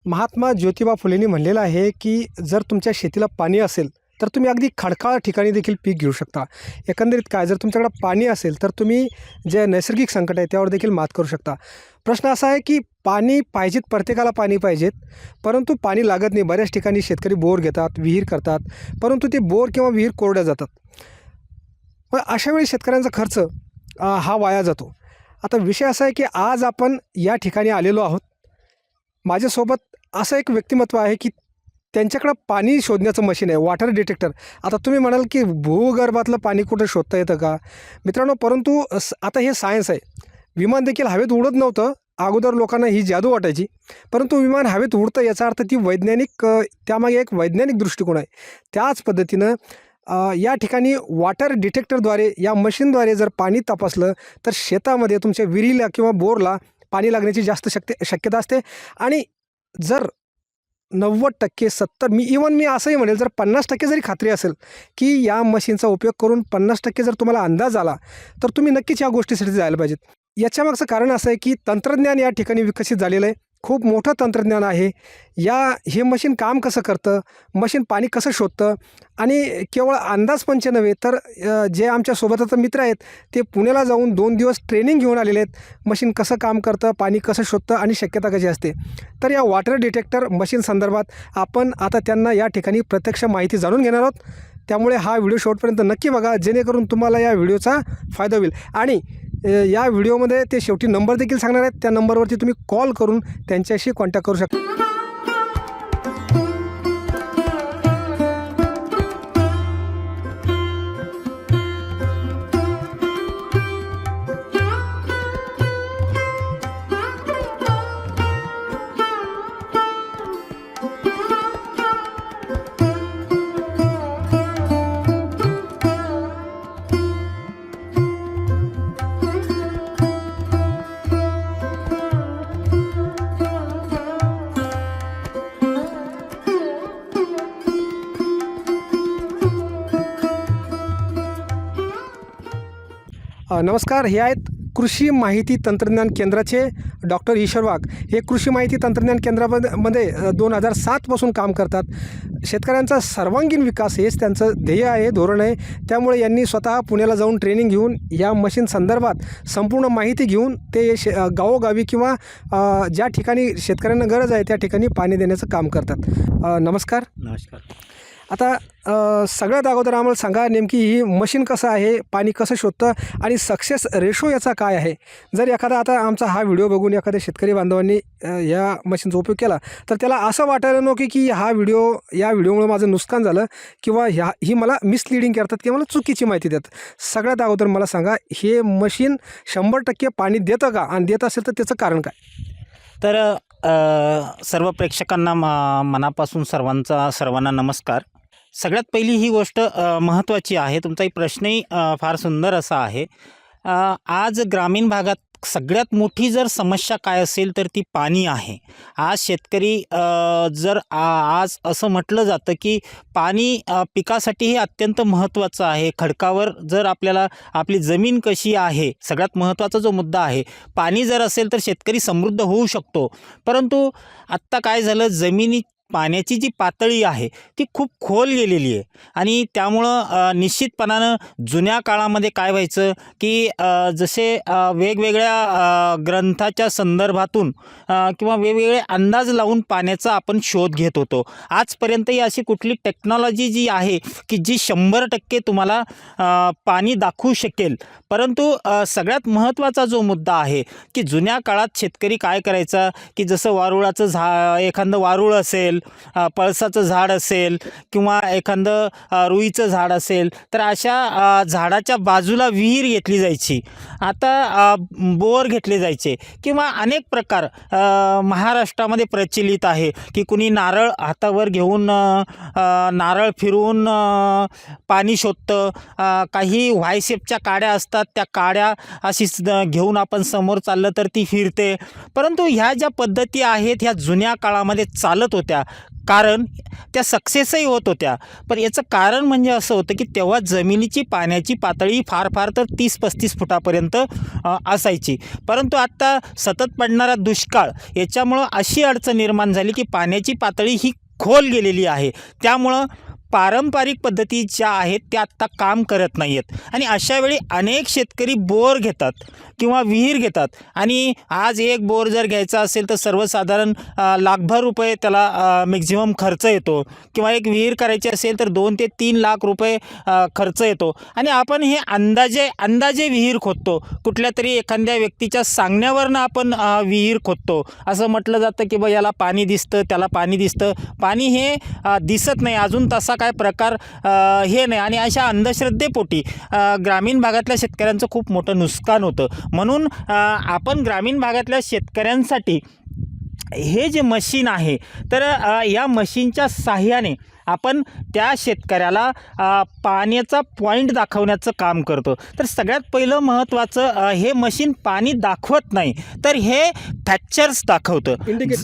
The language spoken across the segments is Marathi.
महात्मा ज्योतिबा फुलेंनी म्हणलेलं आहे की जर तुमच्या शेतीला पाणी असेल तर तुम्ही अगदी खडकाळ ठिकाणी देखील पीक घेऊ शकता. एकंदरीत काय, जर तुमच्याकडे पाणी असेल तर तुम्ही जे नैसर्गिक संकट आहे त्यावर देखील मात करू शकता. प्रश्न असा आहे की पाणी पाहिजेत, प्रत्येकाला पाणी पाहिजेत, परंतु पाणी लागत नाही. बऱ्याच ठिकाणी शेतकरी बोर घेतात, विहीर करतात, परंतु ते बोर किंवा विहीर कोरड्या जातात. मग अशा वेळी शेतकऱ्यांचा खर्च हा वाया जातो. आता विषय असा आहे की आज आपण या ठिकाणी आलेलो आहोत. माझ्यासोबत असं एक व्यक्तिमत्व आहे की त्यांच्याकडं पाणी शोधण्याचं मशीन आहे, वॉटर डिटेक्टर. आता तुम्ही म्हणाल की भूगर्भातलं पाणी कुठं शोधता येतं का मित्रांनो? परंतु आता हे सायन्स आहे. विमान देखील हवेत उडत नव्हतं. अगोदर लोकांना ही जादू वाटायची, परंतु विमान हवेत उडतं याचा अर्थ ती वैज्ञानिक त्यामागे एक वैज्ञानिक दृष्टिकोन आहे. त्याच पद्धतीनं या ठिकाणी वॉटर डिटेक्टरद्वारे, या मशीनद्वारे जर पाणी तपासलं तर शेतामध्ये तुमच्या विहिरीला किंवा बोरला पाणी लागण्याची जास्त शक्यता असते. आणि जर 90% 70 मी असंही म्हणेल, जर 50% जरी खात्री असेल की या मशीनचा उपयोग करून 50% जर तुम्हाला अंदाज आला तर तुम्ही नक्कीच या गोष्टीसाठी जायला पाहिजेत. याच्यामागचं कारण असं आहे की तंत्रज्ञान या ठिकाणी विकसित झालेलं आहे. खूप मोठं तंत्रज्ञान आहे. हे मशीन काम कसं करतं, मशीन पाणी कसं शोधतं, आणि केवळ अंदाजपंच नव्हे तर जे आमच्यासोबत आता मित्र आहेत ते पुण्याला जाऊन 2 दिवस ट्रेनिंग घेऊन आलेले आहेत. मशीन कसं काम करतं, पाणी कसं शोधतं आणि शक्यता कशी असते. तर या वॉटर डिटेक्टर मशीन संदर्भात आपण आता त्यांना या ठिकाणी प्रत्यक्ष माहिती जाणून घेणार आहोत. त्यामुळे हा व्हिडिओ शेवटपर्यंत नक्की बघा, जेणेकरून तुम्हाला या व्हिडिओचा फायदा होईल. आणि या व्हिडिओमध्ये ते शेवटी नंबर देखील सांगणार आहेत. त्या नंबरवरती तुम्ही कॉल करून त्यांच्याशी कॉन्टॅक्ट करू शकता. नमस्कार, हे आहेत कृषी माहिती तंत्रज्ञान केंद्राचे डॉक्टर ईश्वर वाघ. हे कृषी माहिती तंत्रज्ञान केंद्रामध्ये 2007पासून काम करतात. शेतकऱ्यांचा सर्वांगीण विकास हेच त्यांचं ध्येय आहे, धोरण आहे. त्यामुळे यांनी स्वतः पुण्याला जाऊन ट्रेनिंग घेऊन या मशीन संदर्भात संपूर्ण माहिती घेऊन ते गावोगावी किंवा ज्या ठिकाणी शेतकऱ्यांना गरज आहे त्या ठिकाणी पाणी देण्याचं काम करतात. नमस्कार. नमस्कार. आता सगळ्यात अगोदर आम्हाला सांगा, नेमकी ही मशीन कसं आहे, पाणी कसं शोधतं आणि सक्सेस रेशो याचा काय आहे. जर एखादा आता आमचा हा व्हिडिओ बघून एखाद्या शेतकरी बांधवांनी या मशीनचा उपयोग केला तर त्याला असं वाटायला नको की या व्हिडिओमुळे माझं नुकसान झालं किंवा ही मला मिसलिडिंग करतात किंवा मला चुकीची माहिती देतात. सगळ्यात अगोदर मला सांगा, हे मशीन 100% पाणी देतं का, आणि देत असेल तर त्याचं कारण काय? तर सर्व प्रेक्षकांना मनापासून सर्वांना नमस्कार. सगळ्यात पहिली ही गोष्ट महत्त्वाची आहे. तुमचाही प्रश्नही फार सुंदर असा आहे. आज ग्रामीण भागात सगळ्यात मोठी जर समस्या काय असेल तर ती पाणी आहे. आज शेतकरी आज असं म्हटलं जातं की पाणी पिकासाठी हे अत्यंत महत्त्वाचं आहे. खडकावर जर आपल्याला आपली जमीन कशी आहे, सगळ्यात महत्त्वाचा जो मुद्दा आहे, पाणी जर असेल तर शेतकरी समृद्ध होऊ शकतो. परंतु आत्ता काय झालं, पाण्याची जी पातळी आहे ती खूप खोल गेलेली आहे. आणि त्यामुळं निश्चितपणानं जुन्या काळामध्ये काय व्हायचं की जसे वेगवेगळ्या ग्रंथाच्या संदर्भातून किंवा वेगवेगळे अंदाज लावून पाण्याचा आपण शोध घेत होतो. आजपर्यंतही अशी कुठली टेक्नॉलॉजी जी आहे की जी 100% तुम्हाला पाणी दाखवू शकेल. परंतु सगळ्यात महत्त्वाचा जो मुद्दा आहे की जुन्या काळात शेतकरी काय करायचा की जसं एखादं वारूळ असेल, पळसाचं झाड असेल किंवा एखादं रुईचं झाड असेल तर अशा झाडाच्या बाजूला विहीर घेतली जायची. आता बोर घेतले जायचे किंवा अनेक प्रकार महाराष्ट्रामध्ये प्रचलित आहे की कुणी नारळ हातावर घेऊन नारळ फिरवून पाणी शोधतं. काही व्हायसेपच्या काड्या असतात, त्या काड्या अशी घेऊन आपण समोर चाललं तर ती फिरते. परंतु ह्या ज्या पद्धती आहेत ह्या जुन्या काळामध्ये चालत होत्या. कारण त्या सक्सेसही होत होत्या, पण याचं कारण म्हणजे असं होतं की तेव्हा जमिनीची पाण्याची पातळी फार फार तर 30-35 फुटापर्यंत असायची. परंतु आत्ता सतत पडणारा दुष्काळ याच्यामुळं अशी अडचण निर्माण झाली की पाण्याची पातळी ही खोल गेलेली आहे. त्यामुळं पारंपरिक पद्धती ज्या आहेत त्या आत्ता काम करत नाही आहेत आणि अशावेळी अनेक शेतकरी बोर घेतात किंवा विहीर घेतात आणि आज एक बोर जर घ्यायचा असेल तर सर्वसाधारण लाखभर रुपये त्याला मॅक्झिमम खर्च येतो किंवा एक विहीर करायची असेल तर 2 ते 3 लाख रुपये खर्च येतो आणि आपण हे अंदाजे विहीर खोदतो. कुठल्या तरी एखाद्या व्यक्तीच्या सांगण्यावरनं आपण विहीर खोदतो. असं म्हटलं जातं की बा याला पाणी दिसतं, त्याला पाणी दिसतं. पाणी हे दिसत नाही, अजून तसा काय प्रकार हे नाही आणि अशा अंधश्रद्धेपोटी ग्रामीण भागातल्या शेतकऱ्यांचं खूप मोठं नुकसान होतं. म्हणून आपण ग्रामीण भागातल्या शेतकऱ्यांसाठी हे जे मशीन आहे तर या मशीनच्या साहाय्याने आपण त्या शेतकऱ्याला पाण्याचा पॉईंट दाखवण्याचं काम करतो. तर सगळ्यात पहिलं महत्त्वाचं हे मशीन पाणी दाखवत नाही तर हे फॅक्चर्स दाखवतं,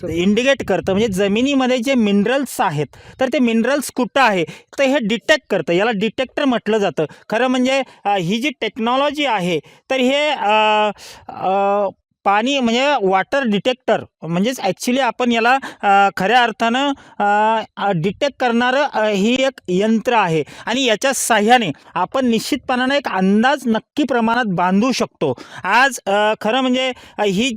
इंडिकेट करतं. म्हणजे जमिनीमध्ये जे मिनरल्स आहेत तर ते मिनरल्स कुठं आहे तर हे डिटेक्ट करतं. याला डिटेक्टर म्हटलं जातं. खरं म्हणजे ही जी टेक्नॉलॉजी आहे तर हे पाणी म्हणजे वॉटर डिटेक्टर म्हणजेच ॲक्च्युली आपण याला खऱ्या अर्थानं डिटेक्ट करणारं ही एक यंत्र आहे आणि याच्या साहाय्याने आपण निश्चितपणानं एक अंदाज नक्की प्रमाणात बांधू शकतो. आज खरं म्हणजे ही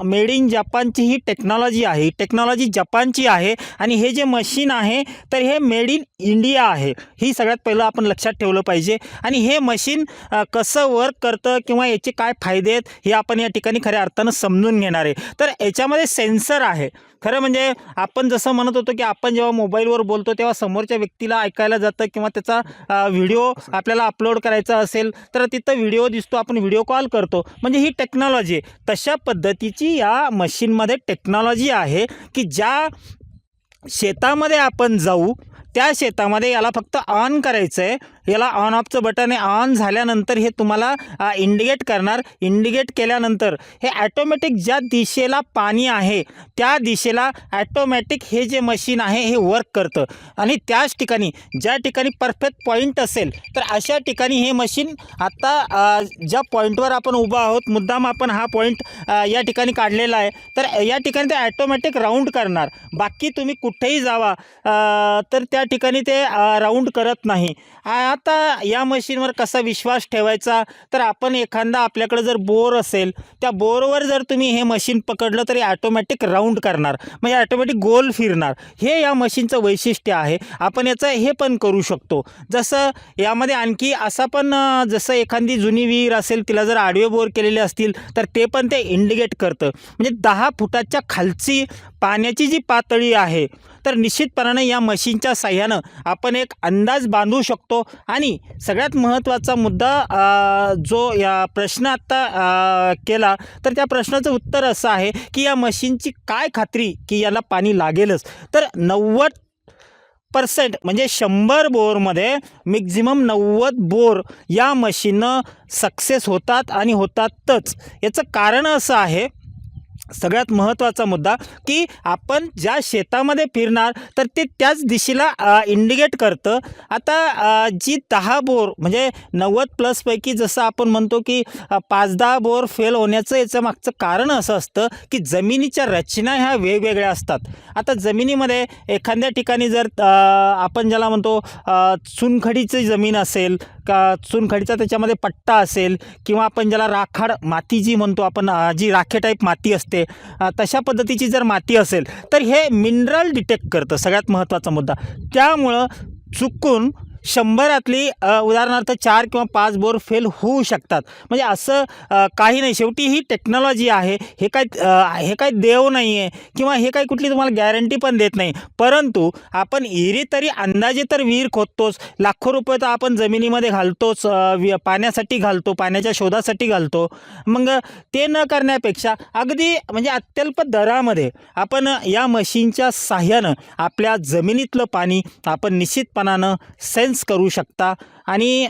मेड इन जपानची ही टेक्नॉलॉजी आहे. ही टेक्नॉलॉजी जपानची आहे आणि हे जे मशीन आहे तर हे मेड इन इंडिया आहे. ही सगळ्यात पहिलं आपण लक्षात ठेवलं पाहिजे आणि हे मशीन कसं वर्क करतं किंवा याचे काय फायदे आहेत हे आपण या ठिकाणी खऱ्या अर्थानं समजून घेणार आहे. तर याच्यामध्ये सेन्सर आहे. खरं म्हणजे आपण जसं म्हणत होतो की आपण जेव्हा मोबाईलवर बोलतो तेव्हा समोरच्या व्यक्तीला ऐकायला जातं किंवा त्याचा व्हिडिओ आपल्याला अपलोड करायचा असेल तर तिथं व्हिडिओ दिसतो, आपण व्हिडिओ कॉल करतो. म्हणजे ही टेक्नॉलॉजी आहे. तशा पद्धतीची या मशीनमध्ये टेक्नॉलॉजी आहे की ज्या शेतामध्ये आपण जाऊ त्या शेतामध्ये याला फक्त ऑन करायचं आहे. याला ऑन ऑफचं बटन आहे. ऑन झाल्यानंतर हे तुम्हाला इंडिकेट करणार. इंडिकेट केल्यानंतर हे ॲटोमॅटिक ज्या दिशेला पाणी आहे त्या दिशेला ॲटोमॅटिक हे जे मशीन आहे हे वर्क करतं आणि त्याच ठिकाणी ज्या ठिकाणी परफेक्ट पॉईंट असेल तर अशा ठिकाणी हे मशीन आता ज्या पॉईंटवर आपण उभा आहोत मुद्दाम आपण हा पॉईंट या ठिकाणी काढलेला आहे तर या ठिकाणी ते ॲटोमॅटिक राऊंड करणार. बाकी तुम्ही कुठेही जावा तर त्या ठिकाणी ते राऊंड करत नाही. आता या मशीनवर कसा विश्वास ठेवायचा तर आपण एखादा आपल्याकडे जर बोर असेल त्या बोरवर जर तुम्ही हे मशीन पकडलं तरी ॲटोमॅटिक राऊंड करणार, म्हणजे ॲटोमॅटिक गोल फिरणार. हे या मशीनचं वैशिष्ट्य आहे. आपण याचं हे पण करू शकतो. जसं यामध्ये आणखी असा पण जसं एखादी जुनी विहीर असेल तिला जर आडवे बोर केलेले असतील तर ते पण ते इंडिकेट करतं. म्हणजे 10 फुटाच्या खालची पाण्याची जी पातळी आहे तर निश्चितपणाने या मशीनच्या साह्यानं आपण एक अंदाज बांधू शकतो. आणि सगळ्यात महत्त्वाचा मुद्दा जो या प्रश्न आत्ता केला तर त्या प्रश्नाचं उत्तर असं आहे की या मशीनची काय खात्री की याला पाणी लागेलच. तर 90% म्हणजे 100 बोरमध्ये मॅक्झिमम 90 बोर या मशीननं सक्सेस होतात आणि होतातच. याचं कारण असं आहे सगळ्यात महत्त्वाचा मुद्दा की आपण ज्या शेतामध्ये फिरणार तर ते त्याच दिशेला इंडिकेट करतं. आता जी 10 बोर म्हणजे 90+ पैकी जसं आपण म्हणतो की 5-10 बोर फेल होण्याचं याचं मागचं कारण असं असतं की जमिनीच्या रचना ह्या वेगवेगळ्या असतात. आता जमिनीमध्ये एखाद्या ठिकाणी जर आपण ज्याला म्हणतो चुनखडीची जमीन असेल का चुनखडीचा त्याच्यामध्ये पट्टा असेल किंवा आपण ज्याला राखाड माती जी म्हणतो आपण जी राखे टाईप माती असते तशा पद्धतीची जर माती असेल तर हे मिनरल डिटेक्ट करतं. सगळ्यात महत्त्वाचा मुद्दा. त्यामुळं चुकून 100रातली उदाहरणार्थ 4 किंवा 5 बोर फेल होऊ शकतात. म्हणजे असं काही नाही. शेवटी ही टेक्नॉलॉजी आहे. हे काय देव नाही आहे किंवा हे काही कुठली तुम्हाला गॅरंटी पण देत नाही. परंतु आपण विहिरी तरी अंदाजे तर विहीर खोदतोच. लाखो रुपये तर आपण जमिनीमध्ये घालतोच, पाण्यासाठी घालतो, पाण्याच्या शोधासाठी घालतो. मग ते न करण्यापेक्षा अगदी म्हणजे अत्यल्प दरामध्ये आपण या मशीनच्या साह्यानं आपल्या जमिनीतलं पाणी आपण निश्चितपणानं करू शकता आणि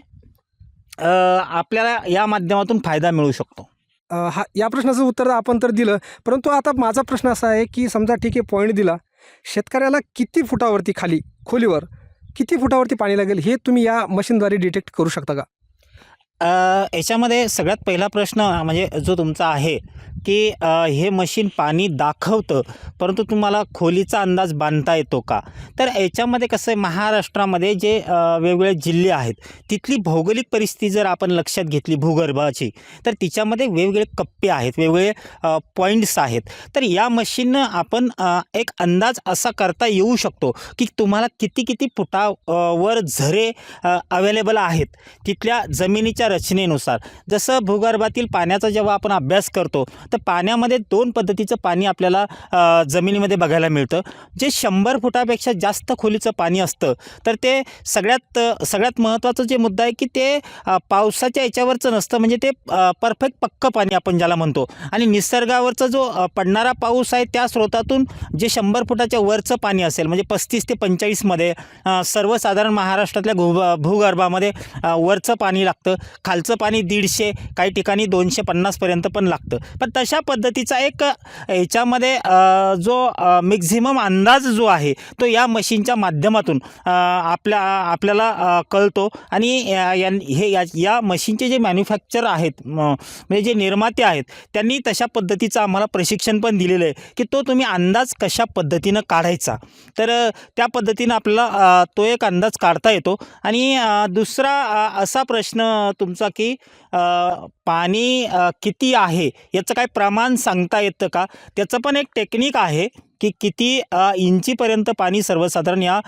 आपल्याला या माध्यमातून फायदा मिळू शकतो. या प्रश्नाचं उत्तर आपण तर दिलं, परंतु आता माझा प्रश्न असा आहे की समजा ठीक आहे पॉईंट दिला शेतकऱ्याला किती फुटावरती खाली खोलीवर किती फुटावरती पाणी लागेल हे तुम्ही या मशीनद्वारे डिटेक्ट करू शकता का? याच्यामध्ये सगळ्यात पहिला प्रश्न म्हणजे जो तुमचा आहे की हे मशीन पाणी दाखवतं, परंतु तुम्हाला खोलीचा अंदाज बांधता येतो का? तर याच्यामध्ये कसं आहे, महाराष्ट्रामध्ये जे वेगवेगळे जिल्हे आहेत तिथली भौगोलिक परिस्थिती जर आपण लक्षात घेतली भूगर्भाची, तर तिच्यामध्ये वेगवेगळे कप्पे आहेत, वेगवेगळे पॉईंट्स आहेत. तर या मशीननं आपण एक अंदाज असा करता येऊ शकतो की तुम्हाला किती किती फुटावर झरे अवेलेबल आहेत तिथल्या जमिनीच्या रचनेनुसार. जसं भूगर्भातील पाण्याचा जेव्हा आपण अभ्यास करतो तर पाण्यामध्ये 2 पद्धतीचं पाणी आपल्याला जमिनीमध्ये बघायला मिळतं. जे 100 फुटापेक्षा जास्त खोलीचं पाणी असतं तर ते सगळ्यात महत्त्वाचं जे मुद्दा आहे की ते पावसाच्या याच्यावरचं नसतं, म्हणजे ते परफेक्ट पक्कं पाणी आपण ज्याला म्हणतो. आणि निसर्गावरचा जो पडणारा पाऊस आहे त्या स्रोतातून जे 100 फुटाच्या वरचं पाणी असेल, म्हणजे 35 ते 45मध्ये सर्वसाधारण महाराष्ट्रातल्या भूगर्भामध्ये वरचं पाणी लागतं, खालचं पाणी 150, काही ठिकाणी 250पर्यंत पण लागतं. पण तशा पद्धतीचा एक याच्यामध्ये जो मॅक्झिमम अंदाज जो आहे तो या मशीनच्या माध्यमातून आपल्याला कळतो. आणि या मशीनचे जे मॅन्युफॅक्चर आहेत, म्हणजे जे निर्माते आहेत, त्यांनी तशा पद्धतीचं आम्हाला प्रशिक्षण पण दिलेलं आहे की तो तुम्ही अंदाज कशा पद्धतीनं काढायचा. तर त्या पद्धतीनं आपल्याला तो एक अंदाज काढता येतो. आणि दुसरा असा प्रश्न तुमचा की पाणी किती आहे याचं काय प्रमाण सांगता येतं का? त्याचं पण एक टेक्निक आहे की किती इंचीपर्यंत पाणी सर्वसाधारण या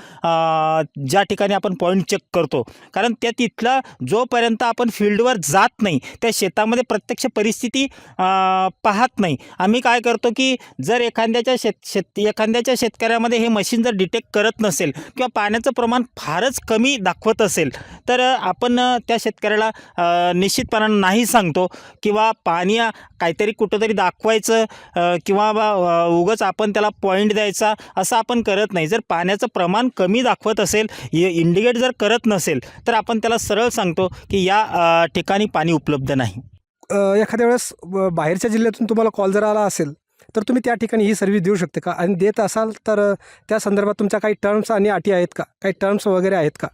ज्या ठिकाणी आपण पॉईंट चेक करतो, कारण तिथला जोपर्यंत आपण फील्डवर जात नाही त्या शेतामध्ये प्रत्यक्ष परिस्थिती पाहत नाही. आम्ही काय करतो की जर एखाद्याच्या शेतकऱ्यामध्ये हे मशीन जर डिटेक्ट करत नसेल किंवा पाण्याचं प्रमाण फारच कमी दाखवत असेल तर आपण त्या शेतकऱ्याला निश्चितपणानं नाही सांगतो किंवा पाणी काहीतरी कुठंतरी दाखवायचं किंवा उगाच आपण त्याला पॉईंट द्यायचा असं आपण करत नाही. जर पाण्याचं प्रमाण कमी दाखवत असेल, इंडिकेट जर करत नसेल तर आपण त्याला सरळ सांगतो की या ठिकाणी पाणी उपलब्ध नाही. एखाद्या वेळेस बाहेरच्या जिल्ह्यातून तुम्हाला कॉल जर आला असेल तर तुम्ही त्या ठिकाणी ही सर्व्हिस देऊ शकते का? आणि देत असाल तर त्या संदर्भात तुमच्या काही टर्म्स आणि अटी आहेत का? काही टर्म्स वगैरे आहेत का?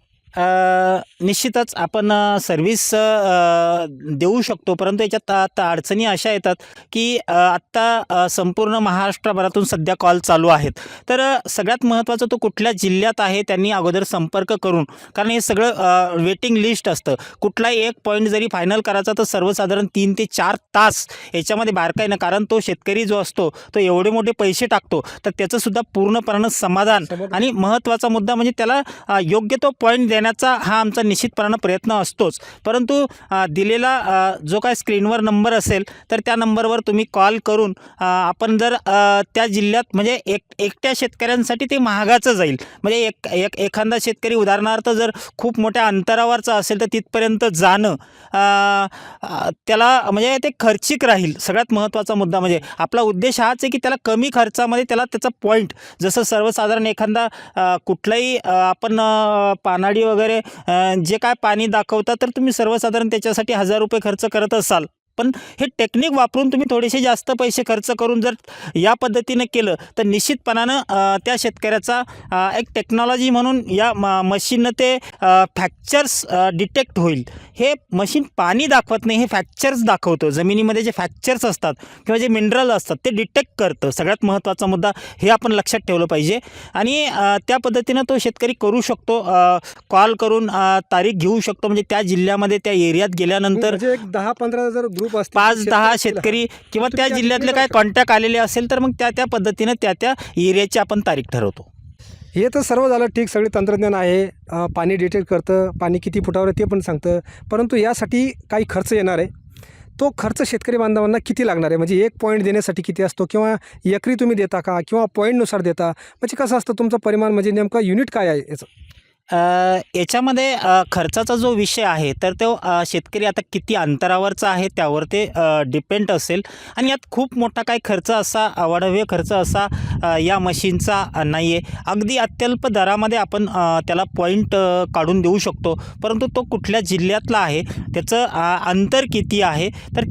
निश्चितच आपण सर्व्हिस देऊ शकतो, परंतु याच्यात आता अडचणी अशा येतात की आत्ता संपूर्ण महाराष्ट्रभरातून सध्या कॉल चालू आहेत. तर सगळ्यात महत्त्वाचं तो कुठल्या जिल्ह्यात आहे त्यांनी अगोदर संपर्क करून, कारण हे सगळं वेटिंग लिस्ट असतं. कुठलाही एक पॉईंट जरी फायनल करायचा तर सर्वसाधारण 3 ते 4 तास याच्यामध्ये बारकाईनं, कारण तो शेतकरी जो असतो तो एवढे मोठे पैसे टाकतो तर त्याचंसुद्धा पूर्णपणानं समाधान आणि महत्त्वाचा मुद्दा म्हणजे त्याला योग्य तो पॉईंट देण्याचा हा आमचा निश्चितपणानं प्रयत्न असतोच. परंतु दिलेला जो काय स्क्रीनवर नंबर असेल तर त्या नंबरवर तुम्ही कॉल करून आपण जर त्या जिल्ह्यात, म्हणजे एकट्या शेतकऱ्यांसाठी ते महागाचं जाईल. म्हणजे एखादा शेतकरी उदाहरणार्थ जर खूप मोठ्या अंतरावरचा असेल तर तिथपर्यंत जाणं त्याला म्हणजे ते खर्चिक राहील. सगळ्यात महत्त्वाचा मुद्दा म्हणजे आपला उद्देश हाच आहे की त्याला कमी खर्चामध्ये त्याला त्याचा पॉईंट, जसं सर्वसाधारण एखादा कुठलाही आपण पानाडी वगैरे जे काय पाणी दाखवता तर तुम्ही सर्वसाधारण त्याच्यासाठी 1000 रुपये खर्च करत असाल, पण हे टेक्निक वापरून तुम्ही थोडेसे जास्त पैसे खर्च करून जर या पद्धतीने केलं तर निश्चितपणानं त्या शेतकऱ्याचा एक टेक्नॉलॉजी म्हणून या मशीननं ते फ्रॅक्चर्स डिटेक्ट होईल. हे मशीन पाणी दाखवत नाही, हे फ्रॅक्चर्स दाखवतं. जमिनीमध्ये जे फ्रॅक्चर्स असतात किंवा जे मिनरल असतात ते डिटेक्ट करतं. सगळ्यात महत्त्वाचा मुद्दा हे आपण लक्षात ठेवलं पाहिजे. आणि त्या पद्धतीनं तो शेतकरी करू शकतो, कॉल करून तारीख घेऊ शकतो. म्हणजे त्या जिल्ह्यामध्ये त्या एरियात गेल्यानंतर म्हणजे एक 10-15 जर ग्रुप 5-10 शेतकरी किंवा त्या जिल्ह्यातले काय कॉन्टॅक्ट आलेले असेल तर मग त्या पद्धतीनं त्या एरियाची आपण तारीख ठरवतो. हे तर सर्व झालं ठीक, सगळे तंत्रज्ञान आहे. पाणी डिटेक्ट करतं, पाणी किती फुटावर आहे ते पण सांगतं. परंतु यासाठी काही खर्च येणार आहे. तो खर्च शेतकरी बांधवांना किती लागणार आहे? म्हणजे एक पॉईंट देण्यासाठी किती असतो किंवा एकरी तुम्ही देता का किंवा पॉईंटनुसार देता? म्हणजे कसं असतं तुमचं परिमाण, म्हणजे नेमका युनिट काय आहे याचं? याच्यामध्ये खर्चाचा जो विषय आहे तर तो शेतकरी आता किती अंतरावरचा आहे त्यावर ते डिपेंड असेल आणि यात खूप मोठा काही खर्च असा वाढव्य खर्च असा या मशीनचा नाही आहे. अगदी अत्यल्प दरामध्ये आपण त्याला पॉईंट काढून देऊ शकतो. परंतु तो कुठल्या जिल्ह्यातला आहे, त्याचं अंतर किती आहे, तर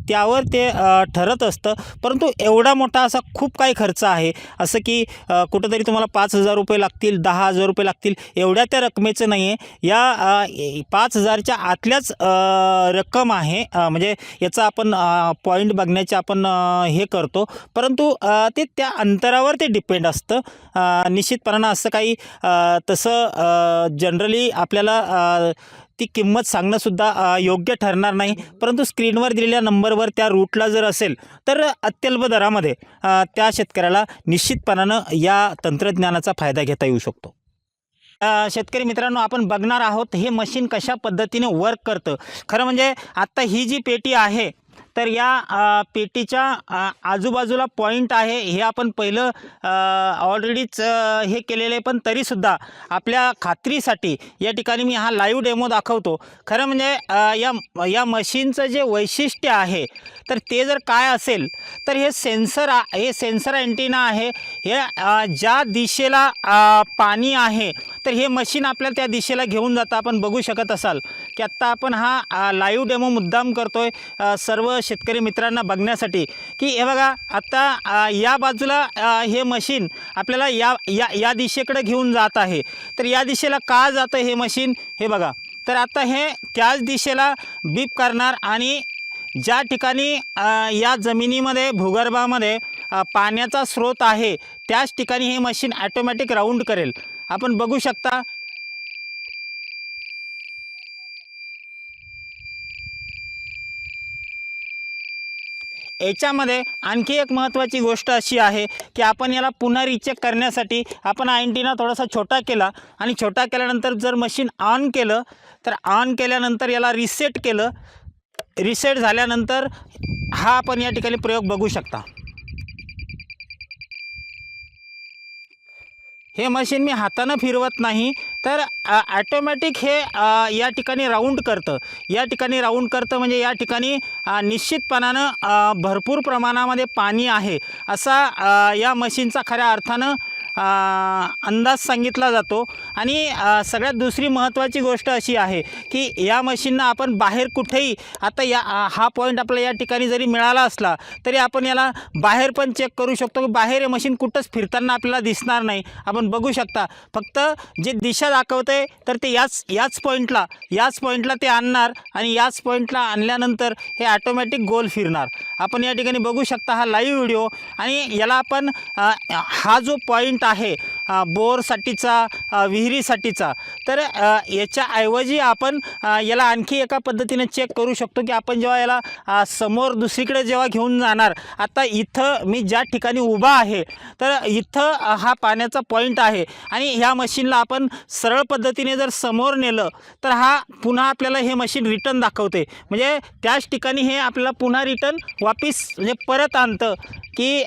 त्यावर ते ठरत असतं. परंतु एवढा मोठा असा खूप काही खर्च आहे असं की कुठंतरी तुम्हाला 5,000 रुपये लागतील, 10,000 रुपये लागतील, एवढ्या त्या रकमेचं नाही आहे. या 5,000च्या आतल्याच रक्कम आहे. म्हणजे याचा आपण पॉईंट बघण्याचे आपण हे करतो. परंतु ते त्या अंतरावर ते डिपेंड असतं. निश्चितपणानं असं काही तसं जनरली आपल्याला ती किंमत सांगणंसुद्धा योग्य ठरणार नाही. परंतु स्क्रीनवर दिलेल्या नंबरवर त्या रूटला जर असेल तर अत्यल्प दरामध्ये त्या शेतकऱ्याला निश्चितपणानं या तंत्रज्ञानाचा फायदा घेता येऊ शकतो. शेतकरी मित्रांनो, आपण बघणार आहोत हे मशीन कशा पद्धतीने वर्क करतं. खरं म्हणजे आत्ता ही जी पेटी आहे तर या पेटीच्या आजूबाजूला पॉईंट आहे हे आपण पहिलं ऑलरेडीच हे केलेलं आहे. पण तरीसुद्धा आपल्या खात्रीसाठी या ठिकाणी मी हा लाईव्ह डेमो दाखवतो. खरं म्हणजे या मशीनचं जे वैशिष्ट्य आहे तर ते जर काय असेल तर हे सेन्सर अँटिना आहे. हे ज्या दिशेला पाणी आहे तर हे मशीन आपल्याला त्या दिशेला घेऊन जातं. आपण बघू शकत असाल की आत्ता आपण हा लाईव्ह डेमो मुद्दाम करतोय सर्व शेतकरी मित्रांना बघण्यासाठी की हे बघा आत्ता या बाजूला हे मशीन आपल्याला या दिशेकडे घेऊन जात आहे. तर या दिशेला का जातं हे मशीन हे बघा. तर आता हे त्याच दिशेला बीप करणार आणि ज्या ठिकाणी या जमिनीमध्ये भूगर्भामध्ये पाण्याचा स्रोत आहे त्याच ठिकाणी हे मशीन ॲटोमॅटिक राऊंड करेल. आपण बघू शकता. याच्यामध्ये आणखी एक महत्त्वाची गोष्ट अशी आहे की आपण याला पुन्हा रिचेक करण्यासाठी आपण अँटिना थोडासा छोटा केला आणि छोटा केल्यानंतर जर मशीन ऑन केलं तर ऑन केल्यानंतर याला रिसेट केलं. रिसेट झाल्यानंतर हा आपण या ठिकाणी प्रयोग बघू शकता. हे मशीन मी हातानं फिरवत नाही तर ॲटोमॅटिक हे या ठिकाणी राऊंड करतं. या ठिकाणी राऊंड करतं म्हणजे या ठिकाणी निश्चितपणानं भरपूर प्रमाणामध्ये पाणी आहे असा या मशीनचा खऱ्या अर्थानं अंदाज सांगितला जातो. आणि सगळ्यात दुसरी महत्त्वाची गोष्ट अशी आहे की या मशीननं आपण बाहेर कुठेही आता हा पॉईंट आपल्याला या ठिकाणी जरी मिळाला असला तरी आपण याला बाहेर पण चेक करू शकतो की बाहेर हे मशीन कुठंच फिरताना आपल्याला दिसणार नाही. आपण बघू शकता फक्त जे दिशा दाखवते तर ते याच पॉईंटला ते आणणार आणि याच पॉईंटला आणल्यानंतर हे ॲटोमॅटिक गोल फिरणार. आपण या ठिकाणी बघू शकता हा लाईव्ह व्हिडिओ. आणि याला आपण हा जो पॉईंट आहे बोरसाठीचा विहिरीसाठीचा तर याच्याऐवजी आपण याला आणखी एका पद्धतीने चेक करू शकतो की आपण जेव्हा याला समोर दुसरीकडे जेव्हा घेऊन जाणार. आता इथं मी ज्या ठिकाणी उभा आहे तर इथं हा पाण्याचा पॉईंट आहे आणि ह्या मशीनला आपण सरळ पद्धतीने जर समोर नेलं तर हा पुन्हा आपल्याला हे मशीन रिटर्न दाखवते. म्हणजे त्याच ठिकाणी हे आपल्याला पुन्हा रिटर्न वापिस म्हणजे परत आणतं की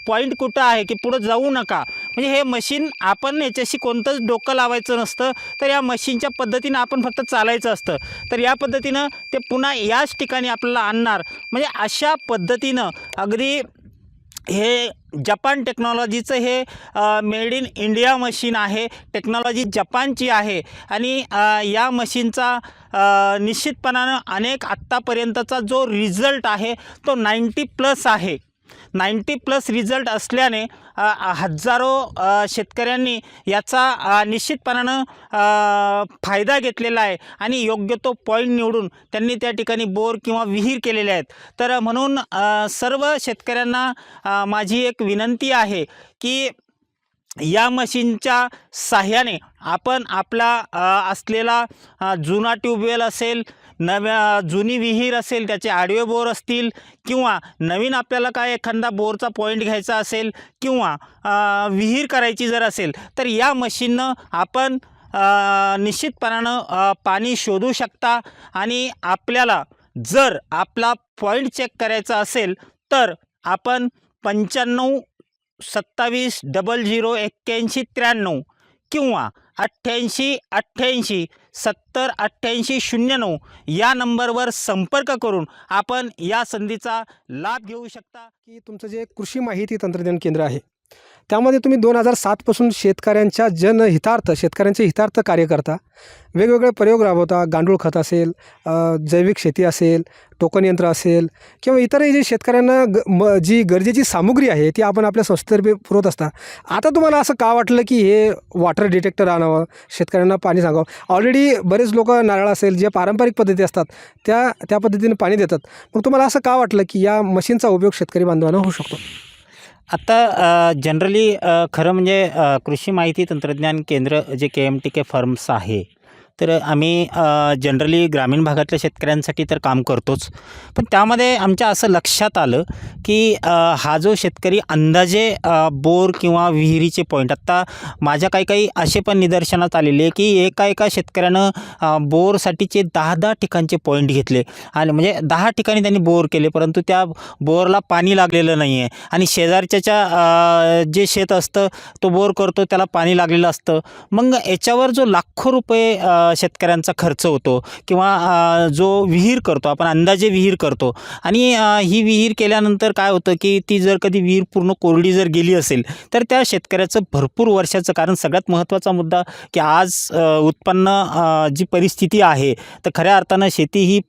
पॉईंट कुठं आहे की पुढं जाऊ नका. म्हणजे हे मशीन आपण याच्याशी कोणतंच डोकं लावायचं नसतं तर या मशीनच्या पद्धतीनं आपण फक्त चालायचं असतं. तर या पद्धतीनं ते पुन्हा याच ठिकाणी आपल्याला आणणार. म्हणजे अशा पद्धतीनं अगदी हे जपान टेक्नॉलॉजीचं हे मेड इन इंडिया मशीन आहे. टेक्नॉलॉजी जपानची आहे आणि या मशीनचा निश्चितपणानं अनेक आत्तापर्यंतचा जो रिझल्ट आहे तो 90+ आहे. 90+ रिझल्ट असल्याने हजारो शेतकऱ्यांनी याचा निश्चितपणानं फायदा घेतलेला आहे आणि योग्य तो पॉईंट निवडून त्यांनी त्या ठिकाणी बोर किंवा विहीर केलेले आहेत. तर म्हणून सर्व शेतकऱ्यांना माझी एक विनंती आहे की या मशीनच्या साहाय्याने आपण आपला असलेला जुना ट्यूबवेल असेल, जुनी विहीर असेल, त्याचे आडवे बोर असतील किंवा नवीन आपल्याला काय एखादा बोरचा पॉईंट घ्यायचा असेल किंवा विहीर करायची जर असेल तर या मशीननं आपण निश्चितपणानं पाणी शोधू शकता. आणि आपल्याला जर आपला पॉईंट चेक करायचा असेल तर आपण 95 27 00 81 93 किंवा 8888 या नंबरवर संपर्क करून आपण या संधीचा लाभ घेऊ शकता. की तुमचं जे कृषी माहिती तंत्रज्ञान केंद्र आहे त्यामध्ये तुम्ही 2007पासून शेतकऱ्यांच्या शेतकऱ्यांचे हितार्थ कार्य करता. वेगवेगळे प्रयोग राबवता. गांडूळ खत असेल, जैविक शेती असेल, टोकन यंत्र असेल किंवा इतरही जे शेतकऱ्यांना जी गरजेची सामुग्री आहे ती आपण आपल्या संस्थेतर्फे पुरवत असता. आता तुम्हाला असं का वाटलं की हे वॉटर डिटेक्टर आणावं, शेतकऱ्यांना पाणी सांगावं? ऑलरेडी बरेच लोक नारळ असेल जे पारंपरिक पद्धती असतात त्या पद्धतीने पाणी देतात. मग तुम्हाला असं का वाटलं की या मशीनचा उपयोग शेतकरी बांधवांना होऊ शकतो? आता जनरली खरं म्हणजे कृषी माहिती तंत्रज्ञान केंद्र जे KMTK फर्म्स आहे, तर आम्ही जनरली ग्रामीण भागातल्या शेतकऱ्यांसाठी तर काम करतोच. पण त्यामध्ये आमच्या असं लक्षात आलं की हा जो शेतकरी अंदाजे बोर किंवा विहिरीचे पॉईंट, आत्ता माझ्या काही असे पण निदर्शनात आलेले आहे की एका शेतकऱ्यानं बोरसाठीचे 10 ठिकाणचे पॉईंट घेतले आणि म्हणजे 10 ठिकाणी त्यांनी बोर केले, परंतु त्या बोरला पाणी लागलेलं नाही आहे आणि शेजारच्याच्या जे शेत असतं तो बोर करतो त्याला पाणी लागलेलं असतं. मग याच्यावर जो लाखो रुपये शेतकऱ्यांचा खर्च होतो किंवा जो विहीर करतो, आपण अंदाजे विहीर करतो आणि ही विहीर केल्यानंतर काय होतं की ती जर कधी विहीर पूर्ण कोरडी जर गेली असेल तर त्या शेतकऱ्याचं भरपूर वर्षाचं, कारण सगळ्यात महत्त्वाचा मुद्दा की आज उत्पन्न जी परिस्थिती आहे तर खऱ्या अर्थानं शेती ही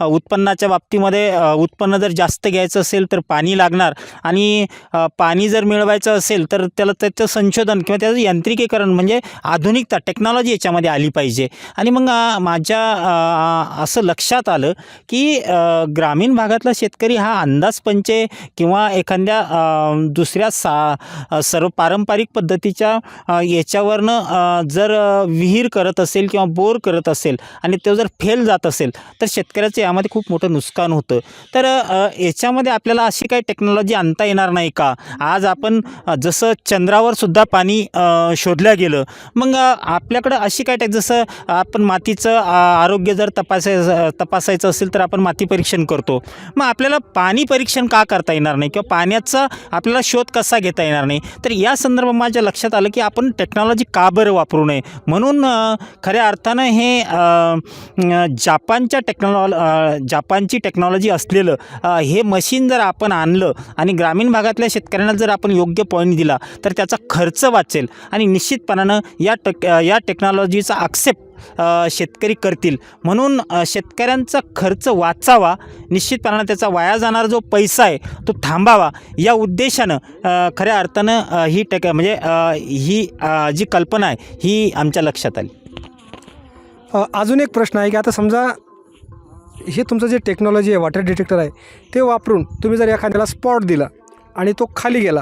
उत्पन्नाच्या बाबतीमध्ये उत्पन्न जर जास्त घ्यायचं असेल तर पाणी लागणार आणि पाणी जर मिळवायचं असेल तर त्याला त्याचं संशोधन किंवा त्याचं यांत्रिकीकरण म्हणजे आधुनिकता, टेक्नॉलॉजी याच्यामध्ये आली पाहिजे. आणि मग माझ्या असं लक्षात आलं की ग्रामीण भागातला शेतकरी हा अंदाजपंचे किंवा एखाद्या दुसऱ्या सर्व पारंपरिक पद्धतीच्या याच्यावरनं जर विहीर करत असेल किंवा बोर करत असेल आणि तो जर फेल जात असेल तर शेतकऱ्याचं यामध्ये खूप मोठं नुकसान होतं. तर याच्यामध्ये आपल्याला अशी काही टेक्नॉलॉजी आणता येणार नाही का? आज आपण जसं चंद्रावर सुद्धा पाणी शोधलं गेलं, मग आपल्याकडं अशी काय जसं आपण मातीचं आरोग्य जर तपासायचं असेल तर आपण माती परीक्षण करतो, मग आपल्याला पाणी परीक्षण का करता येणार नाही किंवा पाण्याचा आपल्याला शोध कसा घेता येणार नाही? तर या संदर्भात माझ्या लक्षात आलं की आपण टेक्नॉलॉजी का बरं वापरू नये. म्हणून खऱ्या अर्थानं हे जापानची टेक्नॉलॉजी असलेलं हे मशीन जर आपण आणलं आणि ग्रामीण भागातल्या शेतकऱ्यांना जर आपण योग्य पॉईंट दिला तर त्याचा खर्च वाचेल आणि निश्चितपणानं या टेक्नॉलॉजीचा ॲक्सेप्ट शेतकरी करतील. म्हणून शेतकऱ्यांचा खर्च वाचावा, निश्चितपणानं त्याचा वाया जाणारा जो पैसा आहे तो थांबावा, या उद्देशानं खऱ्या अर्थानं ही जी कल्पना आहे ही आमच्या लक्षात आली. अजून एक प्रश्न आहे की आता समजा हे तुमचं जे टेक्नॉलॉजी आहे, वॉटर डिटेक्टर आहे, ते वापरून तुम्ही जर एखाद्याला स्पॉट दिला आणि तो खाली गेला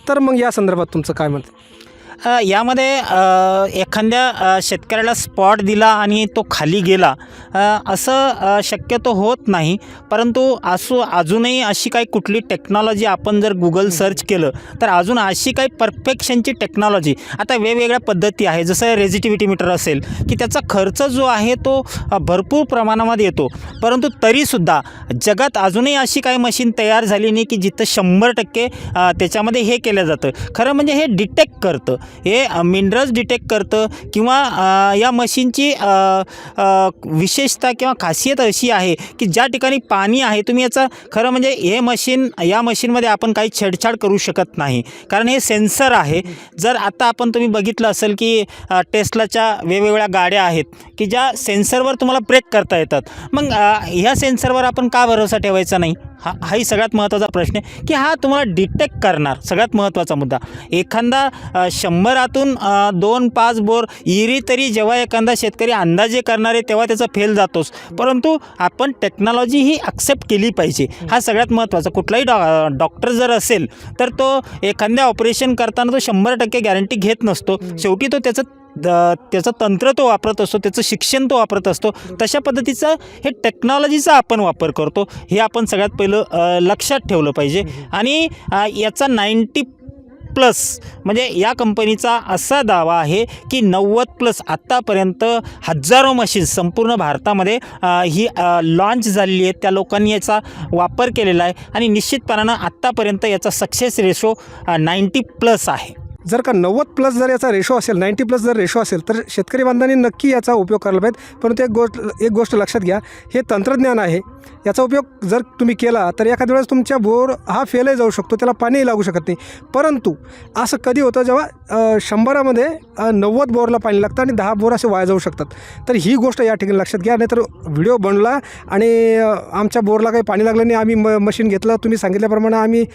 तर मग या संदर्भात तुमचं काय मत? यामध्ये एखाद्या शेतकऱ्याला स्पॉट दिला आणि तो खाली गेला असं शक्यतो होत नाही. परंतु अजूनही अशी काही कुठली टेक्नॉलॉजी आपण जर गुगल सर्च केलं तर अजून अशी काही परफेक्शनची टेक्नॉलॉजी, आता वेगवेगळ्या पद्धती आहे, जसं रेझिटिव्हिटी मीटर असेल की त्याचा खर्च जो आहे तो भरपूर प्रमाणामध्ये येतो, परंतु तरीसुद्धा जगात अजूनही अशी काही मशीन तयार झाली नाही की जिथं 100% त्याच्यामध्ये हे केलं जातं. खरं म्हणजे हे डिटेक्ट करतं, हे मिनरल्स डिटेक्ट करतं किंवा या मशीनची विशेषता किंवा खासियत अशी आहे की ज्या ठिकाणी पाणी आहे तुम्ही याचा खरं म्हणजे या मशीनमध्ये आपण काही छेडछाड करू शकत नाही, कारण हे सेन्सर आहे. जर आता तुम्ही बघितलं असेल की टेस्लाच्या वेगवेगळ्या गाड्या आहेत की ज्या सेन्सरवर तुम्हाला ब्रेक करता येतात, मग ह्या सेन्सरवर आपण का भरोसा ठेवायचा नाही? हाही सगळ्यात महत्त्वाचा प्रश्न आहे की हा तुम्हाला डिटेक्ट करणार. सगळ्यात महत्त्वाचा मुद्दा, एखादा 100 2-5 बोर इरी तरी जेव्हा एखादा शेतकरी अंदाजे करणार आहे तेव्हा त्याचा फेल जातोच, परंतु आपण टेक्नॉलॉजी ही ॲक्सेप्ट केली पाहिजे. हा सगळ्यात महत्त्वाचा. कुठलाही डॉक्टर जर असेल तर तो एखाद्या ऑपरेशन करताना तो 100% गॅरंटी घेत नसतो. शेवटी तो त्याचं तंत्र तो वापरत असतो, त्याचं शिक्षण तो वापरत असतो. तशा पद्धतीचं हे टेक्नॉलॉजीचा आपण वापर करतो, हे आपण सगळ्यात पहिलं लक्षात ठेवलं पाहिजे. आणि याचा 90+ म्हणजे या कंपनीचा असा दावा आहे की 90+ आत्तापर्यंत हजारो मशीन्स संपूर्ण भारतामध्ये ही लॉन्च झालेली आहेत. त्या लोकांनी याचा वापर केलेला आहे आणि निश्चितपणानं आत्तापर्यंत याचा सक्सेस रेशो 90+ आहे. जर का 90+ जर याचा रेशो असेल, 90+ जर रेशो असेल, तर शेतकरी बांधवांनी नक्की याचा उपयोग करायला पाहिजे. परंतु एक गोष्ट लक्षात घ्या, हे तंत्रज्ञान आहे. याचा उपयोग जर तुम्ही केला तर एखाद्या वेळेस तुमच्या बोर हा फेलही जाऊ शकतो, त्याला पाणीही लागू शकत नाही. परंतु असं कधी होतं जेव्हा 100मध्ये 90 बोरला पाणी लागतं आणि 10 बोर असे वाया जाऊ शकतात. तर ही गोष्ट या ठिकाणी लक्षात घ्या. नाहीतर व्हिडिओ बनला आणि आमच्या बोरला काही पाणी लागलं नाही, आम्ही मशीन घेतलं, तुम्ही सांगितल्याप्रमाणे आम्ही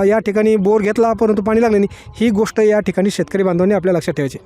या ठिकाणी बोर घेतला परंतु पाणी लागलं नाही, ही गोष्ट या ठिकाणी शेतकरी बांधवांनी आपल्या लक्षात ठेवायची.